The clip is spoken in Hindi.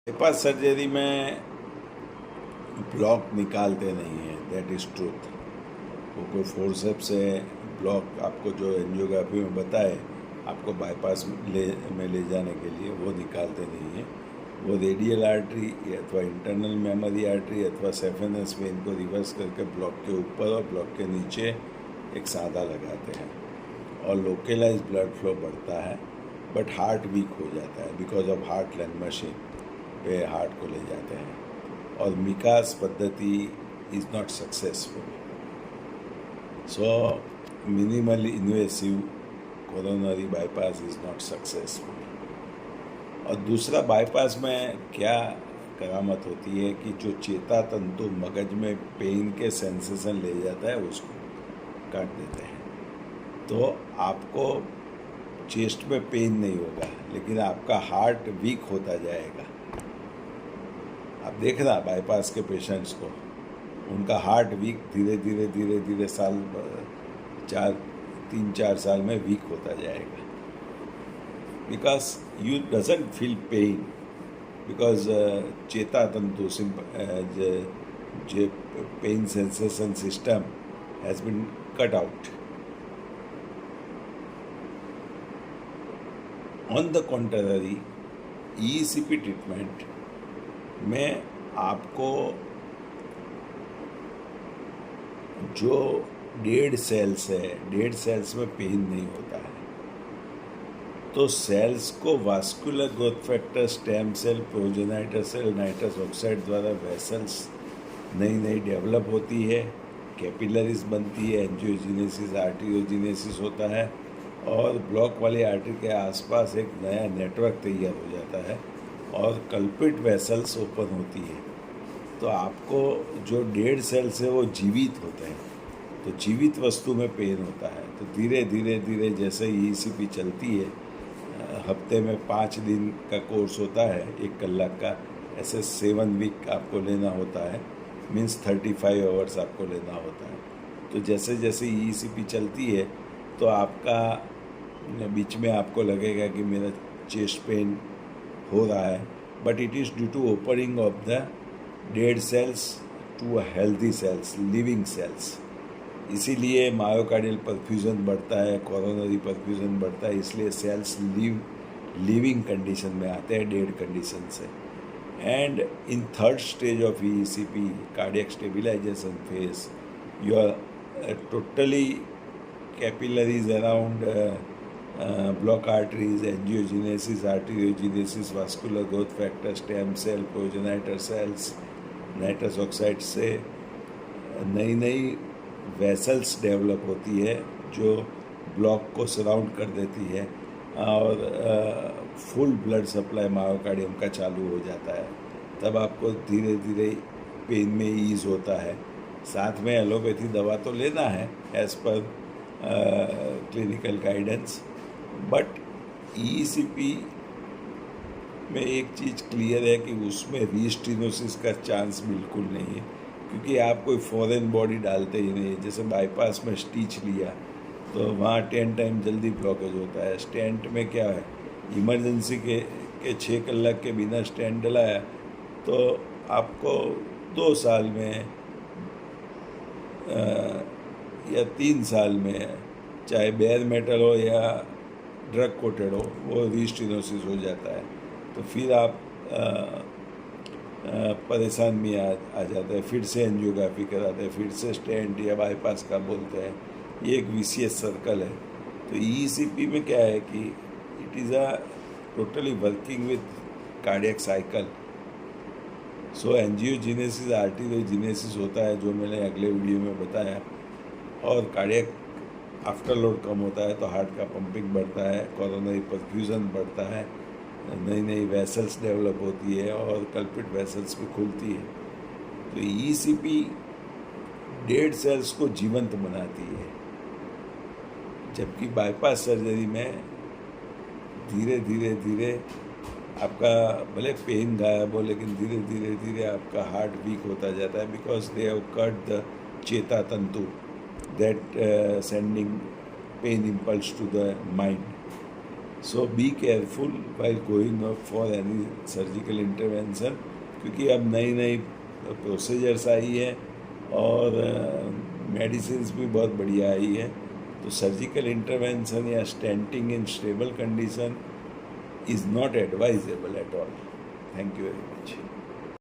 बाईपास सर्जरी में ब्लॉक निकालते नहीं हैं, दैट इज़ ट्रूथ। वो कोई फोर्सेप्स से ब्लॉक आपको जो एंजियोग्राफी में बताए आपको बाईपास में ले जाने के लिए, वो निकालते नहीं हैं। वो रेडियल आर्टरी अथवा इंटरनल मेमोरी आर्टरी अथवा सेफेनस वेन को रिवर्स करके ब्लॉक के ऊपर और ब्लॉक के नीचे एक सादा लगाते हैं और लोकेलाइज ब्लड फ्लो बढ़ता है, बट हार्ट वीक हो जाता है because of heart lung machine पे हार्ट को ले जाते हैं और मिकास पद्धति is not successful. So minimal invasive coronary bypass is not successful. और दूसरा, बाईपास में क्या करामत होती है कि जो चेता तंतु मगज में पेन के सेंसेशन ले जाता है उसको काट देते हैं, तो आपको चेस्ट में पेन नहीं होगा, लेकिन आपका हार्ट वीक होता जाएगा। आप देखना बाईपास के पेशेंट्स को, उनका हार्ट वीक धीरे धीरे धीरे धीरे तीन चार साल में वीक होता जाएगा, because you doesn't feel pain, because चेता तंतु जो pain sensation system has been cut out. On the contrary, ECP treatment में आपको जो डेड सेल्स में पेन नहीं होता है, तो सेल्स को vascular growth factor, stem cell, progenitor cell, nitrous oxide द्वारा वेसल्स नई डेवलप होती है, कैपिलरीज बनती है, एंजियोजेनेसिस, आर्टियोजेनेसिस होता है और ब्लॉक वाली आर्टरी के आसपास एक नया नेटवर्क तैयार हो जाता है और कल्पिट वेसल्स ओपन होती है। तो आपको जो डेड सेल्स है वो जीवित होते हैं, तो जीवित वस्तु में पेन होता है। तो धीरे धीरे धीरे जैसे ECP चलती है, हफ्ते में 5 दिन का कोर्स होता है 1 कलाक का, ऐसे 7 वीक आपको लेना होता है, मीन्स 35 आवर्स आपको लेना होता है। तो जैसे जैसे ECP चलती है तो आपका बीच में आपको लगेगा कि मेरा चेस्ट पेन हो रहा है, but it is due to opening of the dead cells to healthy cells, living cells. इसीलिए मायोकार्डियल परफ्यूजन बढ़ता है, कोरोनरी परफ्यूजन बढ़ता है, इसलिए सेल्स लिविंग कंडीशन में आते हैं डेड कंडीशन से। And in third stage of ECP, cardiac stabilisation phase, you are totally capillaries around block arteries, angiogenesis, arteriogenesis, vascular growth factor, stem cell, progenitor cells, nitrous oxide से नई वेसल्स डेवलप होती है जो ब्लॉक को सराउंड कर देती है और फुल ब्लड सप्लाई मायोकार्डियम का चालू हो जाता है। तब आपको धीरे धीरे पेन में ईज होता है। साथ में एलोपैथी दवा तो लेना है as per clinical guidance, but ECP में एक चीज़ क्लियर है कि उसमें रीस्टिनोसिस का चांस बिल्कुल नहीं है, क्योंकि आप कोई फॉरेन बॉडी डालते ही नहीं। जैसे बाईपास में स्टिच लिया तो वहाँ 10 टाइम जल्दी ब्लॉकेज होता है। स्टेंट में क्या है, इमरजेंसी के 6 कलाक के बिना स्टेंट डलाया तो आपको 2 साल में या 3 साल में, चाहे बेयर मेटल हो या ड्रग कोटेड हो, वो रीस्टिनोसिस हो जाता है। तो फिर आप परेशान में आ जाते हैं, फिर से एंजियोग्राफी कराते हैं, फिर से स्टेंट या बाईपास का बोलते हैं। ये एक विशियस सर्कल है। तो ECP में क्या है कि it is a totally working with cardiac cycle. So angiogenesis, arteriogenesis होता है जो मैंने अगले वीडियो में बताया, और कार्डियक आफ्टर लोड कम होता है तो हार्ट का पंपिंग बढ़ता है, कोरोनरी परफ्यूजन बढ़ता है, नई वेसल्स डेवलप होती है और कल्पिट वेसल्स भी खुलती है। तो ECP डेड सेल्स को जीवंत बनाती है, जबकि बाईपास सर्जरी में धीरे धीरे आपका भले पेन गायब हो, लेकिन धीरे धीरे आपका हार्ट वीक होता जाता है, because they have cut the चेता तंतु that sending pain impulse to the mind. So be careful while going for any surgical intervention, क्योंकि अब नई नई प्रोसीजर्स आई है और मेडिसिन्स भी बहुत बढ़िया आई है। तो सर्जिकल इंटरवेंशन या stenting in stable condition is not advisable at all. Thank you very much.